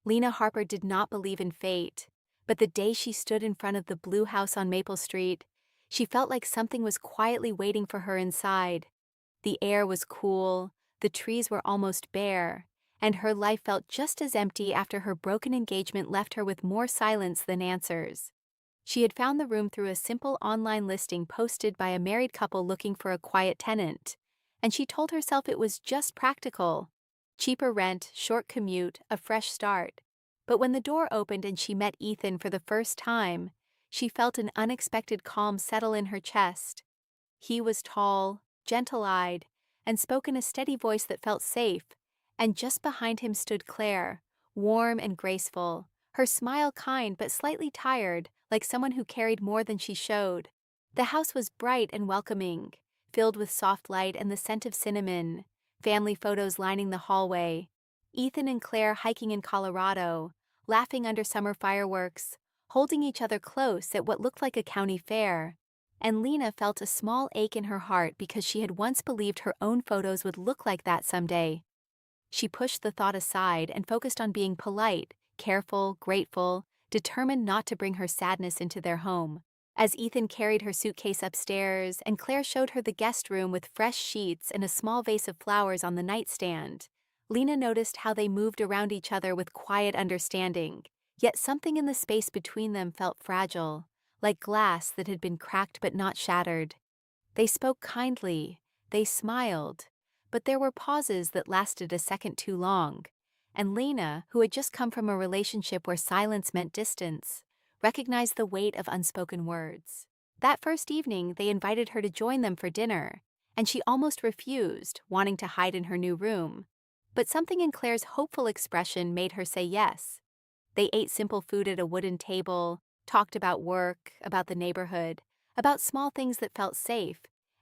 Lena Harper did not believe in fate, but the day she stood in front of the blue house on Maple Street, she felt like something was quietly waiting for her inside. The air was cool, the trees were almost bare, and her life felt just as empty after her broken engagement left her with more silence than answers. She had found the room through a simple online listing posted by a married couple looking for a quiet tenant, and she told herself it was just practical. Cheaper rent, short commute, a fresh start. But when the door opened and she met Ethan for the first time, she felt an unexpected calm settle in her chest. He was tall, gentle-eyed, and spoke in a steady voice that felt safe, and just behind him stood Claire, warm and graceful, her smile kind but slightly tired, like someone who carried more than she showed. The house was bright and welcoming, filled with soft light and the scent of cinnamon, family photos lining the hallway, Ethan and Claire hiking in Colorado, laughing under summer fireworks, holding each other close at what looked like a county fair. And Lena felt a small ache in her heart because she had once believed her own photos would look like that someday. She pushed the thought aside and focused on being polite, careful, grateful, determined not to bring her sadness into their home. As Ethan carried her suitcase upstairs and Claire showed her the guest room with fresh sheets and a small vase of flowers on the nightstand, Lena noticed how they moved around each other with quiet understanding, yet something in the space between them felt fragile, like glass that had been cracked but not shattered. They spoke kindly, they smiled, but there were pauses that lasted a second too long, and Lena, who had just come from a relationship where silence meant distance, recognized the weight of unspoken words. That first evening, they invited her to join them for dinner, and she almost refused, wanting to hide in her new room. But something in Claire's hopeful expression made her say yes. They ate simple food at a wooden table, talked about work, about the neighborhood, about small things that felt safe,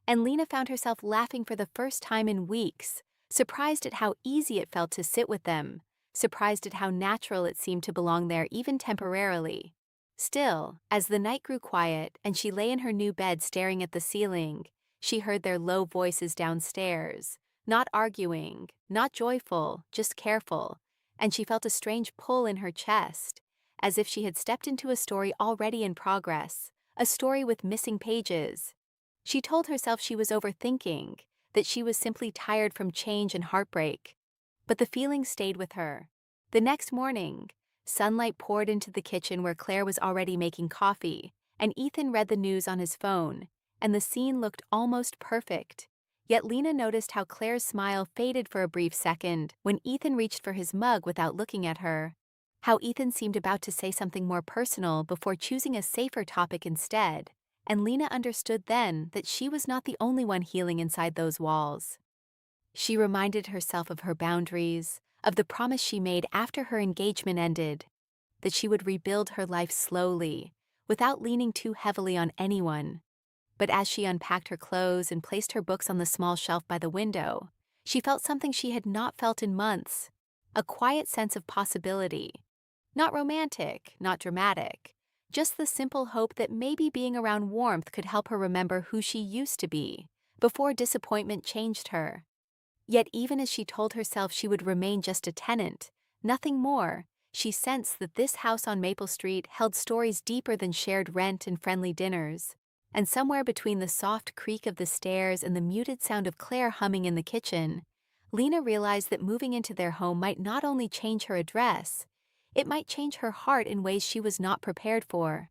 and Lena found herself laughing for the first time in weeks, surprised at how easy it felt to sit with them, surprised at how natural it seemed to belong there even temporarily. Still, as the night grew quiet and she lay in her new bed staring at the ceiling, she heard their low voices downstairs, not arguing, not joyful, just careful, and she felt a strange pull in her chest, as if she had stepped into a story already in progress, a story with missing pages. She told herself she was overthinking, that she was simply tired from change and heartbreak. But the feeling stayed with her. The next morning, sunlight poured into the kitchen where Claire was already making coffee, and Ethan read the news on his phone, and the scene looked almost perfect. Yet Lena noticed how Claire's smile faded for a brief second when Ethan reached for his mug without looking at her. How Ethan seemed about to say something more personal before choosing a safer topic instead, and Lena understood then that she was not the only one healing inside those walls. She reminded herself of her boundaries, of the promise she made after her engagement ended, that she would rebuild her life slowly, without leaning too heavily on anyone. But as she unpacked her clothes and placed her books on the small shelf by the window, she felt something she had not felt in months, a quiet sense of possibility. Not romantic, not dramatic, just the simple hope that maybe being around warmth could help her remember who she used to be, before disappointment changed her. Yet even as she told herself she would remain just a tenant, nothing more, she sensed that this house on Maple Street held stories deeper than shared rent and friendly dinners. And somewhere between the soft creak of the stairs and the muted sound of Claire humming in the kitchen, Lena realized that moving into their home might not only change her address, it might change her heart in ways she was not prepared for.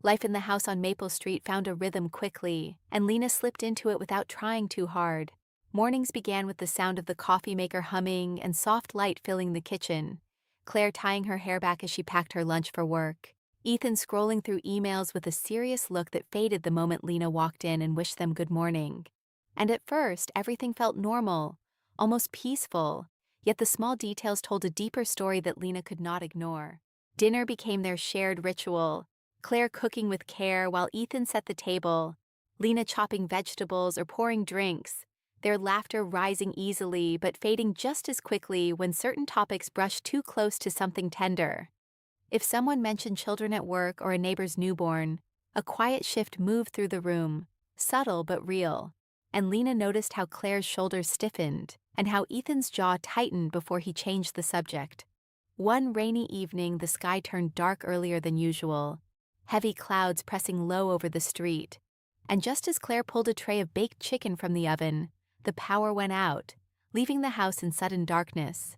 Life in the house on Maple Street found a rhythm quickly, and Lena slipped into it without trying too hard. Mornings began with the sound of the coffee maker humming and soft light filling the kitchen, Claire tying her hair back as she packed her lunch for work, Ethan scrolling through emails with a serious look that faded the moment Lena walked in and wished them good morning. And at first, everything felt normal, almost peaceful, yet the small details told a deeper story that Lena could not ignore. Dinner became their shared ritual, Claire cooking with care while Ethan set the table, Lena chopping vegetables or pouring drinks, their laughter rising easily but fading just as quickly when certain topics brushed too close to something tender. If someone mentioned children at work or a neighbor's newborn, a quiet shift moved through the room, subtle but real, and Lena noticed how Claire's shoulders stiffened and how Ethan's jaw tightened before he changed the subject. One rainy evening, the sky turned dark earlier than usual, heavy clouds pressing low over the street. And just as Claire pulled a tray of baked chicken from the oven, the power went out, leaving the house in sudden darkness.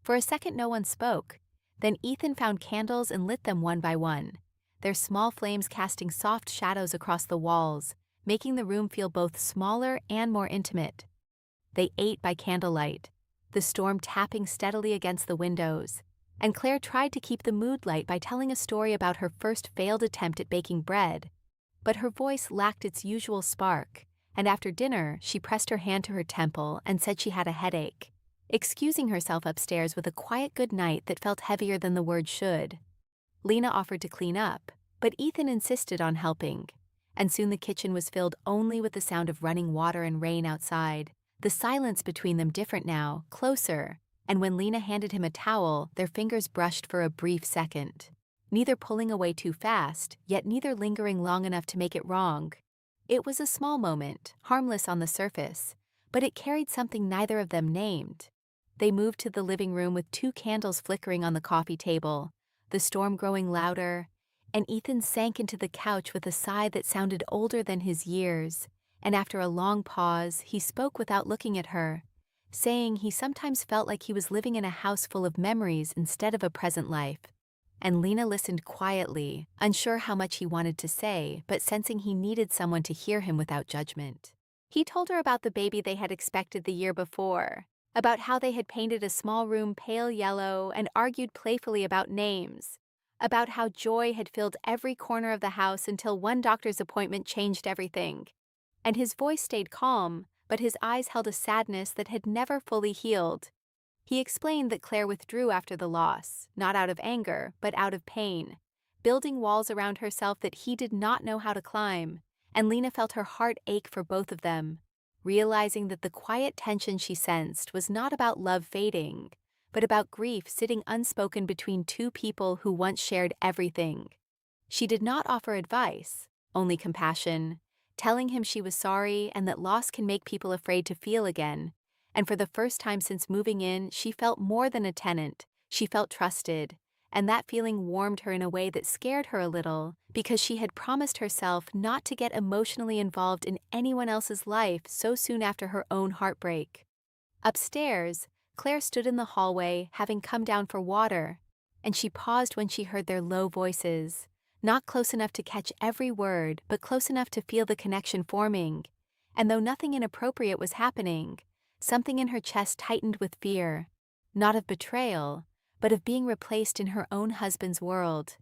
For a second, no one spoke. Then Ethan found candles and lit them one by one, their small flames casting soft shadows across the walls, making the room feel both smaller and more intimate. They ate by candlelight, the storm tapping steadily against the windows, and Claire tried to keep the mood light by telling a story about her first failed attempt at baking bread. But her voice lacked its usual spark, and after dinner she pressed her hand to her temple and said she had a headache, excusing herself upstairs with a quiet good night that felt heavier than the word should. Lena offered to clean up, but Ethan insisted on helping, and soon the kitchen was filled only with the sound of running water and rain outside, the silence between them different now, closer, and when Lena handed him a towel, their fingers brushed for a brief second, neither pulling away too fast, yet neither lingering long enough to make it wrong. It was a small moment, harmless on the surface, but it carried something neither of them named. They moved to the living room with 2 candles flickering on the coffee table, the storm growing louder, and Ethan sank into the couch with a sigh that sounded older than his years, and after a long pause, he spoke without looking at her, saying he sometimes felt like he was living in a house full of memories instead of a present life. And Lena listened quietly, unsure how much he wanted to say, but sensing he needed someone to hear him without judgment. He told her about the baby they had expected the year before, about how they had painted a small room pale yellow and argued playfully about names, about how joy had filled every corner of the house until one doctor's appointment changed everything. And his voice stayed calm, but his eyes held a sadness that had never fully healed. He explained that Claire withdrew after the loss, not out of anger, but out of pain, building walls around herself that he did not know how to climb, and Lena felt her heart ache for both of them, realizing that the quiet tension she sensed was not about love fading, but about grief sitting unspoken between 2 people who once shared everything. She did not offer advice, only compassion, telling him she was sorry and that loss can make people afraid to feel again. And for the first time since moving in, she felt more than a tenant. She felt trusted, and that feeling warmed her in a way that scared her a little, because she had promised herself not to get emotionally involved in anyone else's life so soon after her own heartbreak. Upstairs, Claire stood in the hallway, having come down for water, and she paused when she heard their low voices, not close enough to catch every word, but close enough to feel the connection forming. And though nothing inappropriate was happening, something in her chest tightened with fear, not of betrayal, but of being replaced in her own husband's world.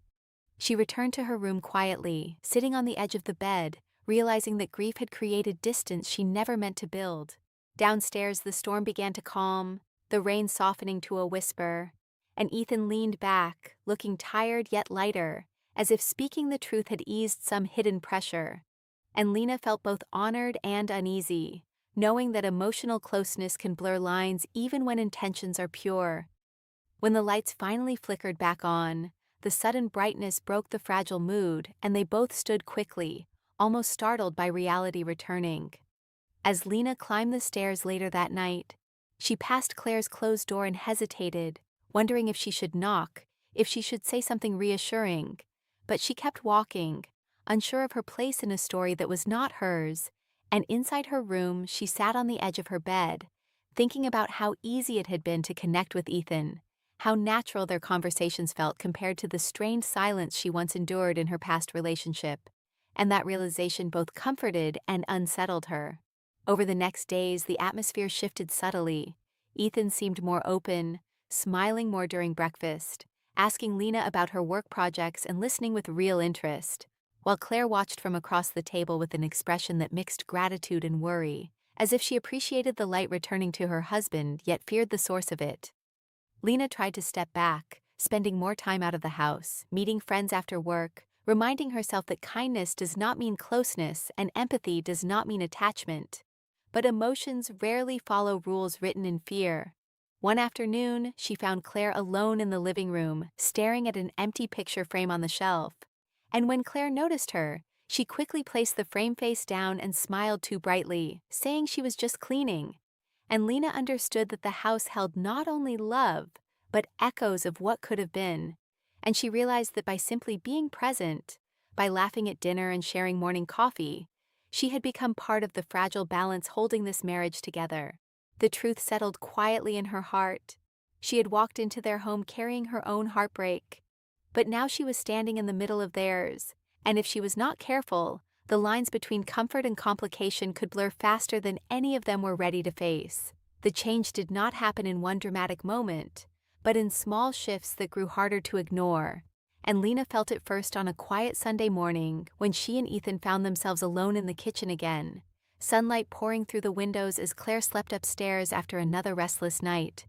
She returned to her room quietly, sitting on the edge of the bed, realizing that grief had created distance she never meant to build. Downstairs, the storm began to calm, the rain softening to a whisper, and Ethan leaned back, looking tired yet lighter, as if speaking the truth had eased some hidden pressure. And Lena felt both honored and uneasy, knowing that emotional closeness can blur lines even when intentions are pure. When the lights finally flickered back on, the sudden brightness broke the fragile mood, and they both stood quickly, almost startled by reality returning. As Lena climbed the stairs later that night, she passed Claire's closed door and hesitated, wondering if she should knock, if she should say something reassuring. But she kept walking, unsure of her place in a story that was not hers, and inside her room she sat on the edge of her bed, thinking about how easy it had been to connect with Ethan, how natural their conversations felt compared to the strained silence she once endured in her past relationship, and that realization both comforted and unsettled her. Over the next days, the atmosphere shifted subtly. Ethan seemed more open, smiling more during breakfast, asking Lena about her work projects and listening with real interest, while Claire watched from across the table with an expression that mixed gratitude and worry, as if she appreciated the light returning to her husband yet feared the source of it. Lena tried to step back, spending more time out of the house, meeting friends after work, reminding herself that kindness does not mean closeness and empathy does not mean attachment. But emotions rarely follow rules written in fear. One afternoon, she found Claire alone in the living room, staring at an empty picture frame on the shelf. And when Claire noticed her, she quickly placed the frame face down and smiled too brightly, saying she was just cleaning. And Lena understood that the house held not only love, but echoes of what could have been. And she realized that by simply being present, by laughing at dinner and sharing morning coffee, she had become part of the fragile balance holding this marriage together. The truth settled quietly in her heart. She had walked into their home carrying her own heartbreak. But now she was standing in the middle of theirs, and if she was not careful, the lines between comfort and complication could blur faster than any of them were ready to face. The change did not happen in one dramatic moment, but in small shifts that grew harder to ignore. And Lena felt it first on a quiet Sunday morning when she and Ethan found themselves alone in the kitchen again, sunlight pouring through the windows as Claire slept upstairs after another restless night.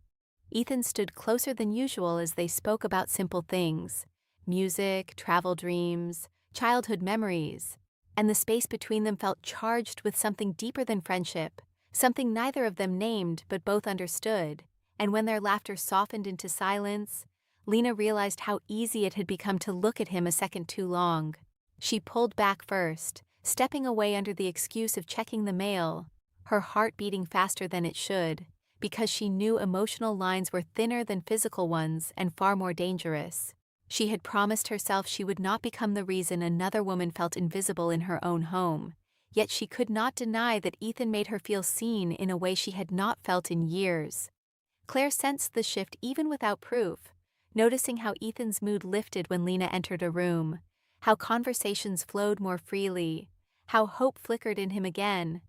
Ethan stood closer than usual as they spoke about simple things: music, travel dreams, childhood memories, and the space between them felt charged with something deeper than friendship, something neither of them named but both understood. And when their laughter softened into silence, Lena realized how easy it had become to look at him a second too long. She pulled back first, stepping away under the excuse of checking the mail, her heart beating faster than it should, because she knew emotional lines were thinner than physical ones and far more dangerous. She had promised herself she would not become the reason another woman felt invisible in her own home, yet she could not deny that Ethan made her feel seen in a way she had not felt in years. Claire sensed the shift even without proof, noticing how Ethan's mood lifted when Lena entered a room, how conversations flowed more freely, how hope flickered in him again.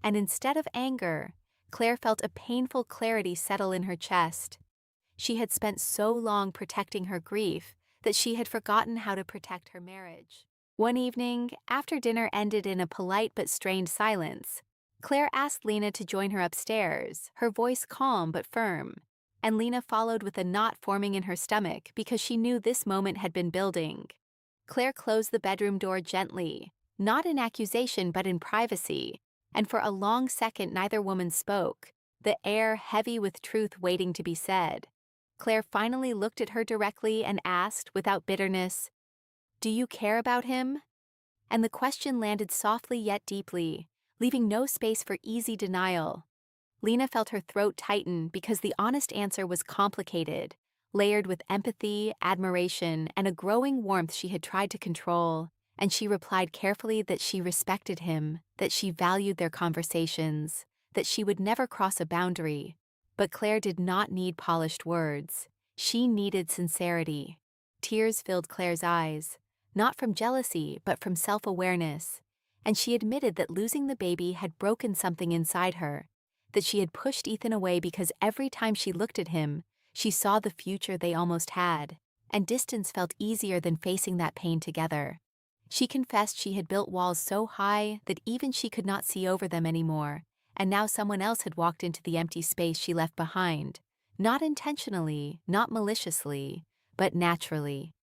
And instead of anger, Claire felt a painful clarity settle in her chest. She had spent so long protecting her grief that she had forgotten how to protect her marriage. One evening, after dinner ended in a polite but strained silence, Claire asked Lena to join her upstairs, her voice calm but firm, and Lena followed with a knot forming in her stomach because she knew this moment had been building. Claire closed the bedroom door gently, not in accusation but in privacy, and for a long second neither woman spoke, the air heavy with truth waiting to be said. Claire finally looked at her directly and asked, without bitterness, "Do you care about him?" And the question landed softly yet deeply, leaving no space for easy denial. Lena felt her throat tighten because the honest answer was complicated, layered with empathy, admiration, and a growing warmth she had tried to control, and she replied carefully that she respected him, that she valued their conversations, that she would never cross a boundary. But Claire did not need polished words. She needed sincerity. Tears filled Claire's eyes, not from jealousy but from self-awareness, and she admitted that losing the baby had broken something inside her, that she had pushed Ethan away because every time she looked at him, she saw the future they almost had, and distance felt easier than facing that pain together. She confessed she had built walls so high that even she could not see over them anymore, and now someone else had walked into the empty space she left behind, not intentionally, not maliciously, but naturally.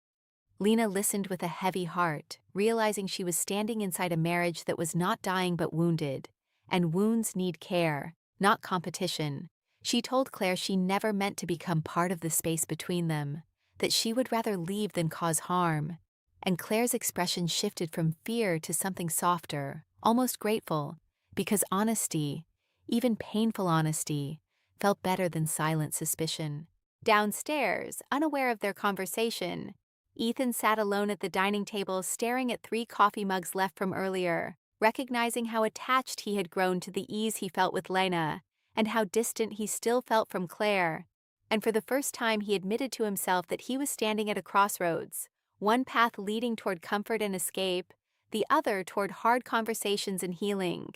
Lena listened with a heavy heart, realizing she was standing inside a marriage that was not dying but wounded, and wounds need care, not competition. She told Claire she never meant to become part of the space between them, that she would rather leave than cause harm. And Claire's expression shifted from fear to something softer, almost grateful, because honesty, even painful honesty, felt better than silent suspicion. Downstairs, unaware of their conversation, Ethan sat alone at the dining table staring at 3 coffee mugs left from earlier, recognizing how attached he had grown to the ease he felt with Lena, and how distant he still felt from Claire. And for the first time he admitted to himself that he was standing at a crossroads, one path leading toward comfort and escape, the other toward hard conversations and healing.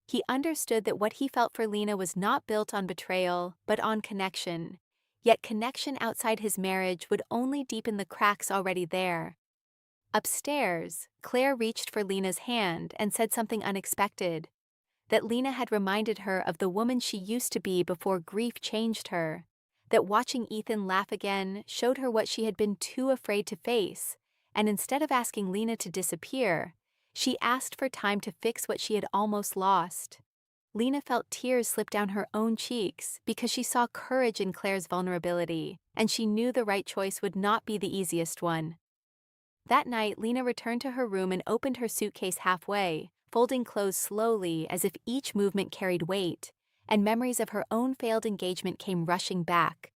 He understood that what he felt for Lena was not built on betrayal, but on connection. Yet connection outside his marriage would only deepen the cracks already there. Upstairs, Claire reached for Lena's hand and said something unexpected, that Lena had reminded her of the woman she used to be before grief changed her, that watching Ethan laugh again showed her what she had been too afraid to face, and instead of asking Lena to disappear, she asked for time to fix what she had almost lost. Lena felt tears slip down her own cheeks because she saw courage in Claire's vulnerability, and she knew the right choice would not be the easiest one. That night, Lena returned to her room and opened her suitcase halfway, folding clothes slowly as if each movement carried weight, and memories of her own failed engagement came rushing back.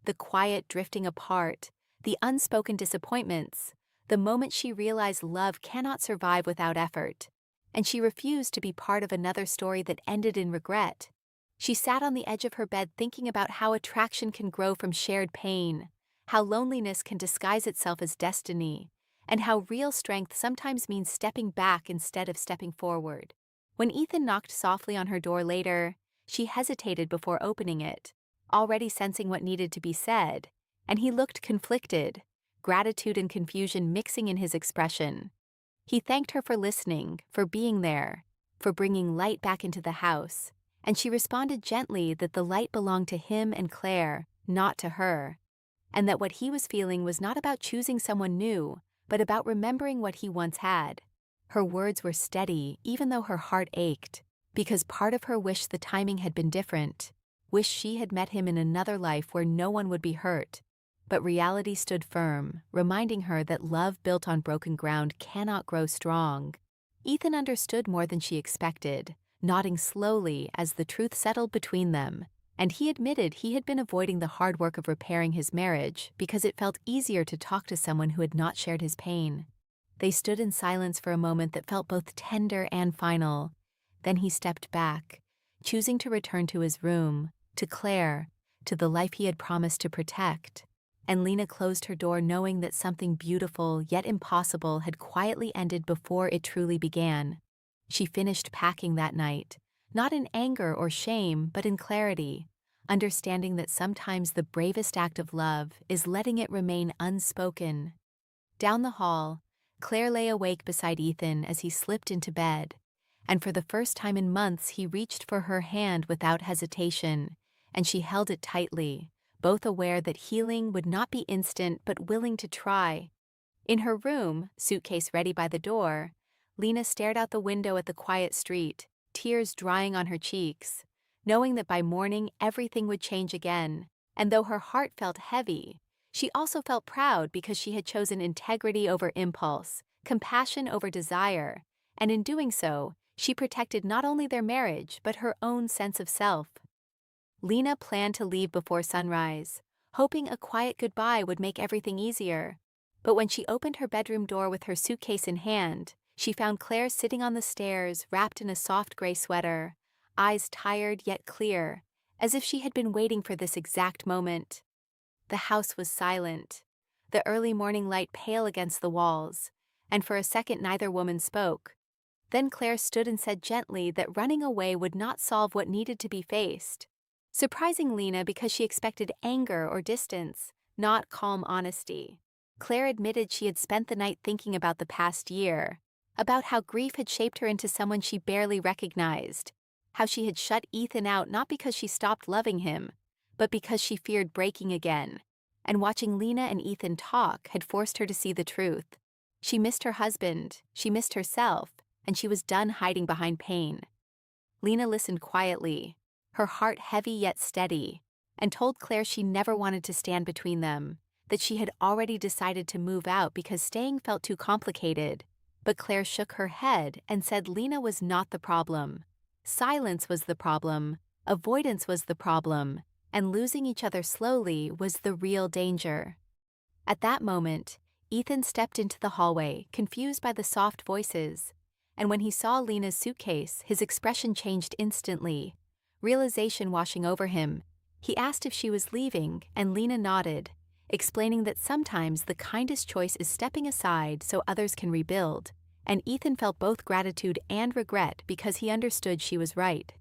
the quiet drifting apart, the unspoken disappointments, the moment she realized love cannot survive without effort, and she refused to be part of another story that ended in regret. She sat on the edge of her bed thinking about how attraction can grow from shared pain, how loneliness can disguise itself as destiny, and how real strength sometimes means stepping back instead of stepping forward. When Ethan knocked softly on her door later, she hesitated before opening it, already sensing what needed to be said, and he looked conflicted, gratitude and confusion mixing in his expression. He thanked her for listening, for being there, for bringing light back into the house, and she responded gently that the light belonged to him and Claire, not to her, and that what he was feeling was not about choosing someone new, but about remembering what he once had. Her words were steady, even though her heart ached, because part of her wished the timing had been different, wished she had met him in another life where no one would be hurt. But reality stood firm, reminding her that love built on broken ground cannot grow strong. Ethan understood more than she expected, nodding slowly as the truth settled between them, and he admitted he had been avoiding the hard work of repairing his marriage because it felt easier to talk to someone who had not shared his pain. They stood in silence for a moment that felt both tender and final. Then he stepped back, choosing to return to his room, to Claire, to the life he had promised to protect. And Lena closed her door knowing that something beautiful yet impossible had quietly ended before it truly began. She finished packing that night, not in anger or shame, but in clarity, understanding that sometimes the bravest act of love is letting it remain unspoken. Down the hall, Claire lay awake beside Ethan as he slipped into bed, and for the first time in months he reached for her hand without hesitation, and she held it tightly, both aware that healing would not be instant but willing to try. In her room, suitcase ready by the door, Lena stared out the window at the quiet street, tears drying on her cheeks, knowing that by morning everything would change again. And though her heart felt heavy, she also felt proud because she had chosen integrity over impulse, compassion over desire, and in doing so, she protected not only their marriage but her own sense of self. Lena planned to leave before sunrise, hoping a quiet goodbye would make everything easier. But when she opened her bedroom door with her suitcase in hand, she found Claire sitting on the stairs, wrapped in a soft gray sweater, eyes tired yet clear, as if she had been waiting for this exact moment. The house was silent, the early morning light pale against the walls, and for a second neither woman spoke. Then Claire stood and said gently that running away would not solve what needed to be faced, surprising Lena because she expected anger or distance, not calm honesty. Claire admitted she had spent the night thinking about the past year, about how grief had shaped her into someone she barely recognized, how she had shut Ethan out not because she stopped loving him, but because she feared breaking again, and watching Lena and Ethan talk had forced her to see the truth. She missed her husband, she missed herself, and she was done hiding behind pain. Lena listened quietly, her heart heavy yet steady, and told Claire she never wanted to stand between them, that she had already decided to move out because staying felt too complicated. But Claire shook her head and said Lena was not the problem. Silence was the problem, avoidance was the problem, and losing each other slowly was the real danger. At that moment, Ethan stepped into the hallway, confused by the soft voices, and when he saw Lena's suitcase, his expression changed instantly, realization washing over him. He asked if she was leaving, and Lena nodded, explaining that sometimes the kindest choice is stepping aside so others can rebuild, and Ethan felt both gratitude and regret because he understood she was right.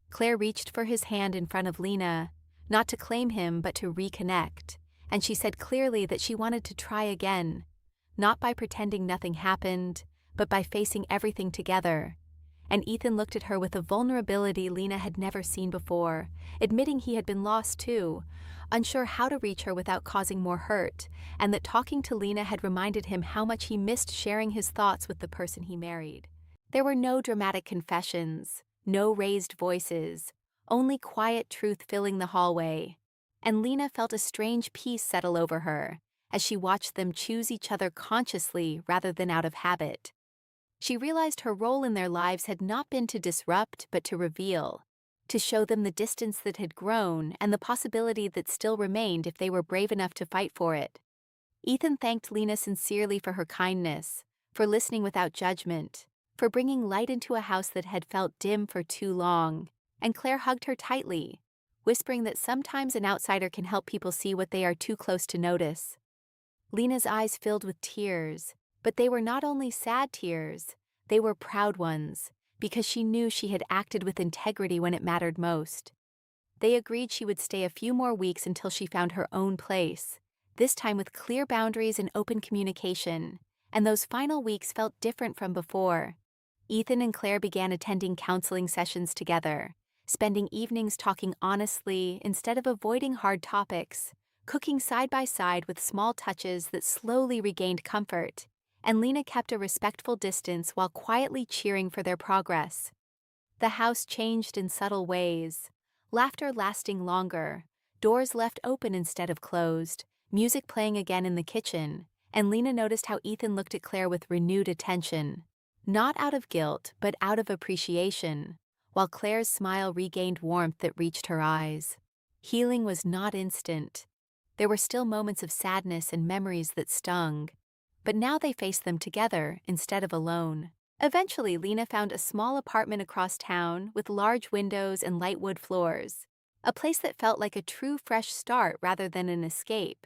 Claire reached for his hand in front of Lena, not to claim him but to reconnect, and she said clearly that she wanted to try again, not by pretending nothing happened, but by facing everything together. And Ethan looked at her with a vulnerability Lena had never seen before, admitting he had been lost too, unsure how to reach her without causing more hurt, and that talking to Lena had reminded him how much he missed sharing his thoughts with the person he married. There were no dramatic confessions, no raised voices, only quiet truth filling the hallway, and Lena felt a strange peace settle over her as she watched them choose each other consciously rather than out of habit. She realized her role in their lives had not been to disrupt but to reveal, to show them the distance that had grown and the possibility that still remained if they were brave enough to fight for it. Ethan thanked Lena sincerely for her kindness, for listening without judgment, for bringing light into a house that had felt dim for too long, and Claire hugged her tightly, whispering that sometimes an outsider can help people see what they are too close to notice. Lena's eyes filled with tears, but they were not only sad tears, they were proud ones, because she knew she had acted with integrity when it mattered most. They agreed she would stay a few more weeks until she found her own place, this time with clear boundaries and open communication, and those final weeks felt different from before. Ethan and Claire began attending counseling sessions together, spending evenings talking honestly instead of avoiding hard topics, cooking side by side with small touches that slowly regained comfort, and Lena kept a respectful distance while quietly cheering for their progress. The house changed in subtle ways, laughter lasting longer, doors left open instead of closed, music playing again in the kitchen, and Lena noticed how Ethan looked at Claire with renewed attention, not out of guilt but out of appreciation, while Claire's smile regained warmth that reached her eyes. Healing was not instant. There were still moments of sadness and memories that stung, but now they faced them together instead of alone. Eventually, Lena found a small apartment across town with large windows and light wood floors, a place that felt like a true fresh start rather than an escape.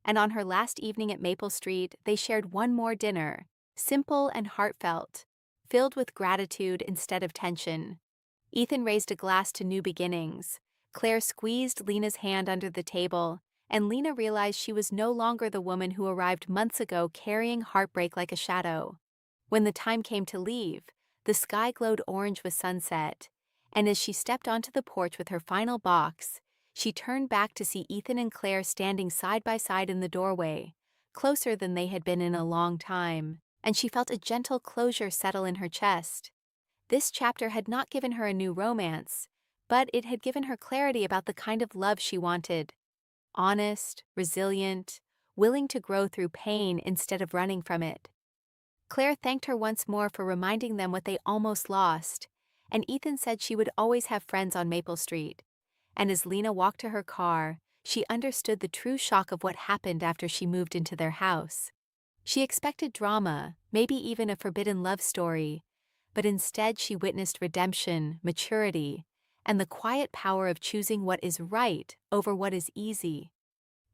And on her last evening at Maple Street, they shared one more dinner, simple and heartfelt, filled with gratitude instead of tension. Ethan raised a glass to new beginnings. Claire squeezed Lena's hand under the table, and Lena realized she was no longer the woman who arrived months ago carrying heartbreak like a shadow. When the time came to leave, the sky glowed orange with sunset, and as she stepped onto the porch with her final box, she turned back to see Ethan and Claire standing side by side in the doorway, closer than they had been in a long time, and she felt a gentle closure settle in her chest. This chapter had not given her a new romance, but it had given her clarity about the kind of love she wanted. Honest, resilient, willing to grow through pain instead of running from it. Claire thanked her once more for reminding them what they almost lost, and Ethan said she would always have friends on Maple Street. And as Lena walked to her car, she understood the true shock of what happened after she moved into their house. She expected drama, maybe even a forbidden love story, but instead she witnessed redemption, maturity, and the quiet power of choosing what is right over what is easy.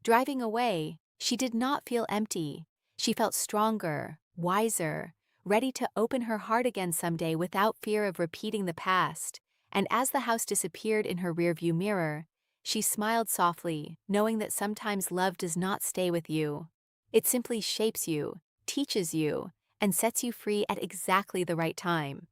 Driving away, she did not feel empty. She felt stronger, wiser, ready to open her heart again someday without fear of repeating the past. And as the house disappeared in her rearview mirror, she smiled softly, knowing that sometimes love does not stay with you. It simply shapes you, teaches you, and sets you free at exactly the right time.